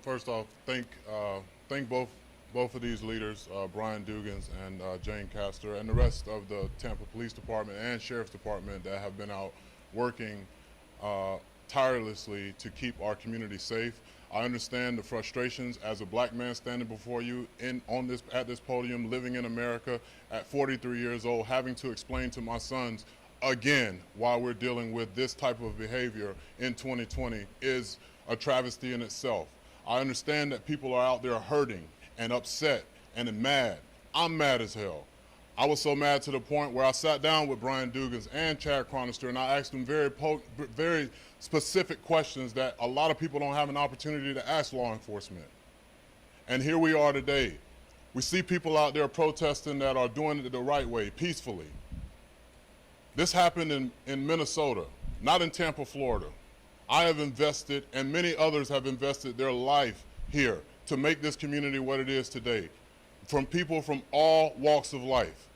First off, thank both of these leaders, Brian Dugans and Jane Castor, and the rest of the Tampa Police Department and Sheriff's Department that have been out working tirelessly to keep our community safe. I understand the frustrations as a black man standing before you at this podium, living in America at 43 years old, having to explain to my sons again why we're dealing with this type of behavior in 2020 is a travesty in itself. I understand that people are out there hurting and upset and mad. I'm mad as hell. I was so mad to the point where I sat down with Brian Dugans and Chad Chronister and I asked them very specific questions that a lot of people don't have an opportunity to ask law enforcement. And here we are today. We see people out there protesting that are doing it the right way, peacefully. This happened in Minnesota, not in Tampa, Florida. I have invested, and many others have invested their life here to make this community what it is today, from people from all walks of life.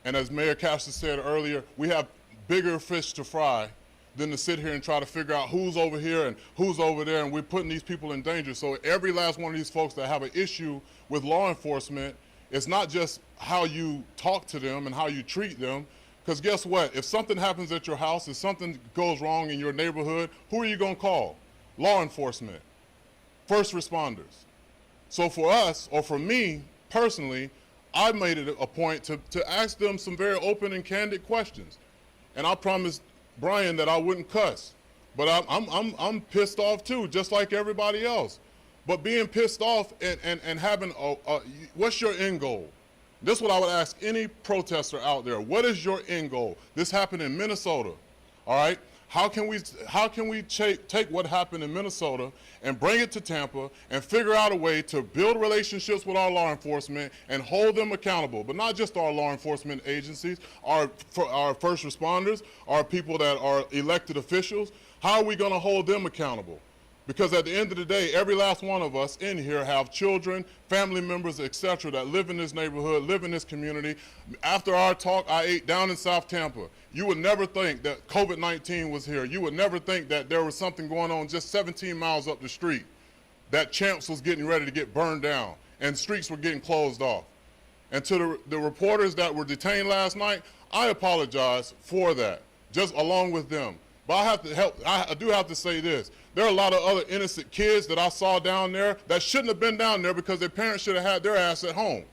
And as Mayor Castor said earlier, we have bigger fish to fry than to sit here and try to figure out who's over here and who's over there, and we're putting these people in danger. So every last one of these folks that have an issue with law enforcement, it's not just how you talk to them and how you treat them, because guess what? If something happens at your house, if something goes wrong in your neighborhood, who are you going to call? Law enforcement, first responders. So for us, or for me personally, I made it a point to ask them some very open and candid questions. And I promised Brian that I wouldn't cuss. But I'm pissed off too, just like everybody else. But being pissed off and having what's your end goal? This is what I would ask any protester out there. What is your end goal? This happened in Minnesota, all right? How can we take what happened in Minnesota and bring it to Tampa and figure out a way to build relationships with our law enforcement and hold them accountable? But not just our law enforcement agencies, our first responders, our people that are elected officials. How are we going to hold them accountable? Because at the end of the day, every last one of us in here have children, family members, etc. that live in this neighborhood, live in this community. After our talk, I ate down in South Tampa. You would never think that COVID-19 was here. You would never think that there was something going on just 17 miles up the street, that Champs was getting ready to get burned down and streets were getting closed off. And to the reporters that were detained last night, I apologize for that, just along with them. But I do have to say this. There are a lot of other innocent kids that I saw down there that shouldn't have been down there because their parents should have had their ass at home.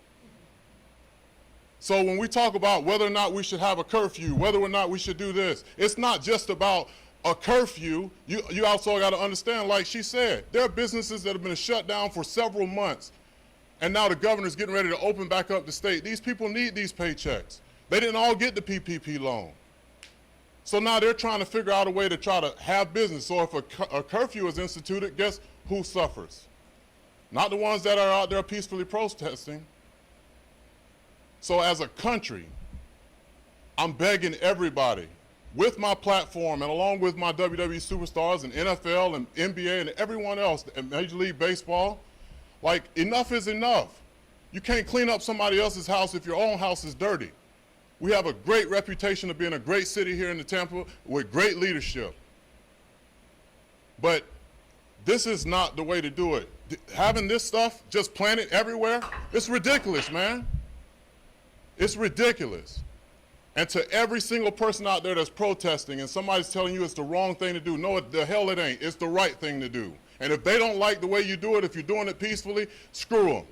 So when we talk about whether or not we should have a curfew, whether or not we should do this, it's not just about a curfew. You also got to understand, like she said, there are businesses that have been shut down for several months, and now the governor's getting ready to open back up the state. These people need these paychecks. They didn't all get the PPP loan. So now they're trying to figure out a way to try to have business. So if a curfew is instituted, guess who suffers? Not the ones that are out there peacefully protesting. So as a country, I'm begging everybody with my platform and along with my WWE superstars and NFL and NBA and everyone else and Major League Baseball, like, enough is enough. You can't clean up somebody else's house if your own house is dirty. We have a great reputation of being a great city here in the Tampa with great leadership. But this is not the way to do it. Having this stuff just planted everywhere, it's ridiculous, man. It's ridiculous. And to every single person out there that's protesting and somebody's telling you it's the wrong thing to do, no, the hell it ain't. It's the right thing to do. And if they don't like the way you do it, if you're doing it peacefully, screw them.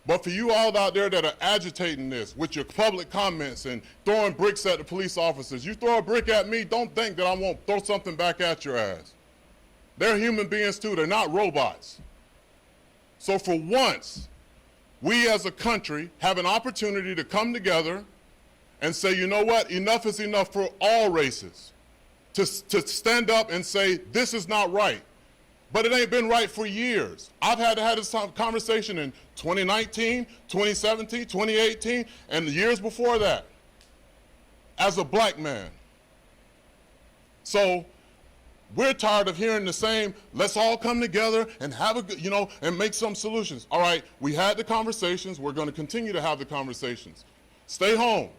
But for you all out there that are agitating this with your public comments and throwing bricks at the police officers, you throw a brick at me, don't think that I won't throw something back at your ass. They're human beings too, they're not robots. So for once, we as a country have an opportunity to come together and say, you know what, enough is enough for all races. To stand up and say, this is not right. But it ain't been right for years. I've had to have this conversation in 2019, 2017, 2018, and the years before that, as a black man. So we're tired of hearing the same, let's all come together and have a, and make some solutions. All right, we had the conversations, we're gonna continue to have the conversations. Stay home.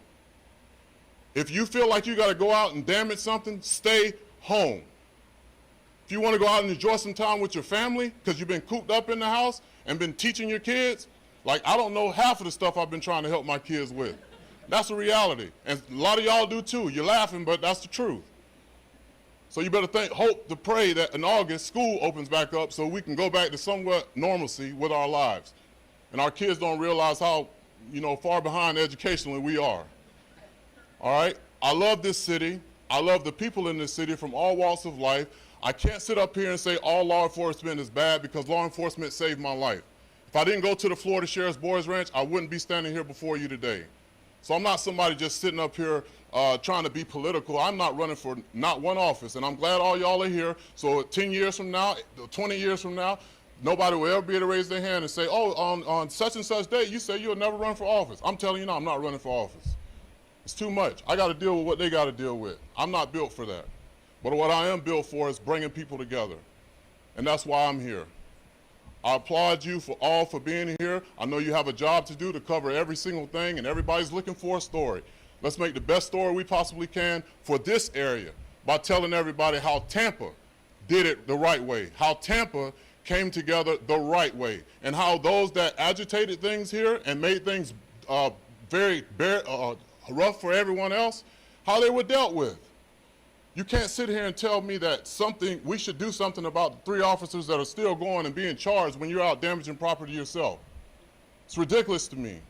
If you feel like you gotta go out and damage something, stay home. If you want to go out and enjoy some time with your family because you've been cooped up in the house and been teaching your kids, like I don't know half of the stuff I've been trying to help my kids with. That's the reality. And a lot of y'all do too. You're laughing, but that's the truth. So you better hope to pray that in August school opens back up so we can go back to somewhat normalcy with our lives. And our kids don't realize how, far behind educationally we are. All right? I love this city. I love the people in this city from all walks of life. I can't sit up here and say all law enforcement is bad because law enforcement saved my life. If I didn't go to the Florida Sheriff's Boys Ranch, I wouldn't be standing here before you today. So I'm not somebody just sitting up here trying to be political. I'm not running for not one office, and I'm glad all y'all are here. So 10 years from now, 20 years from now, nobody will ever be able to raise their hand and say, oh, on such and such day, you say you'll never run for office. I'm telling you now, I'm not running for office. It's too much. I got to deal with what they got to deal with. I'm not built for that. But what I am built for is bringing people together, and that's why I'm here. I applaud you for being here. I know you have a job to do to cover every single thing, and everybody's looking for a story. Let's make the best story we possibly can for this area by telling everybody how Tampa did it the right way, how Tampa came together the right way, and how those that agitated things here and made things very rough for everyone else, how they were dealt with. You can't sit here and tell me that we should do something about the 3 officers that are still going and being charged when you're out damaging property yourself. It's ridiculous to me.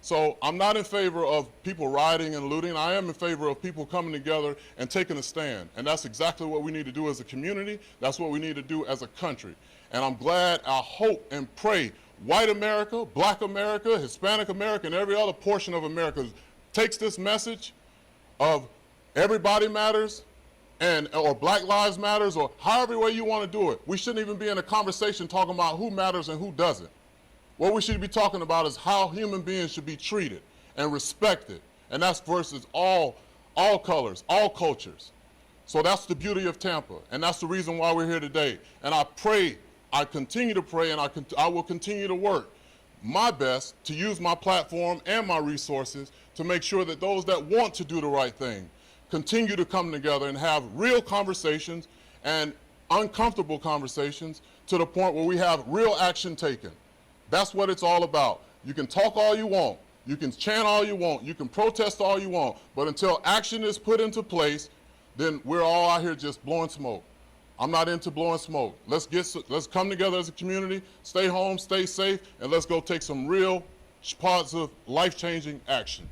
So I'm not in favor of people rioting and looting. I am in favor of people coming together and taking a stand. And that's exactly what we need to do as a community. That's what we need to do as a country. And I'm glad, I hope and pray white America, black America, Hispanic America, and every other portion of America takes this message of everybody matters, or Black Lives Matters, or however way you want to do it. We shouldn't even be in a conversation talking about who matters and who doesn't. What we should be talking about is how human beings should be treated and respected. And that's versus all colors, all cultures. So that's the beauty of Tampa, and that's the reason why we're here today. And I pray, I continue to pray, and I will continue to work my best to use my platform and my resources to make sure that those that want to do the right thing continue to come together and have real conversations and uncomfortable conversations to the point where we have real action taken. That's what it's all about. You can talk all you want, you can chant all you want, you can protest all you want, but until action is put into place, then we're all out here just blowing smoke. I'm not into blowing smoke. Let's come together as a community, stay home, stay safe, and let's go take some real positive, life-changing action.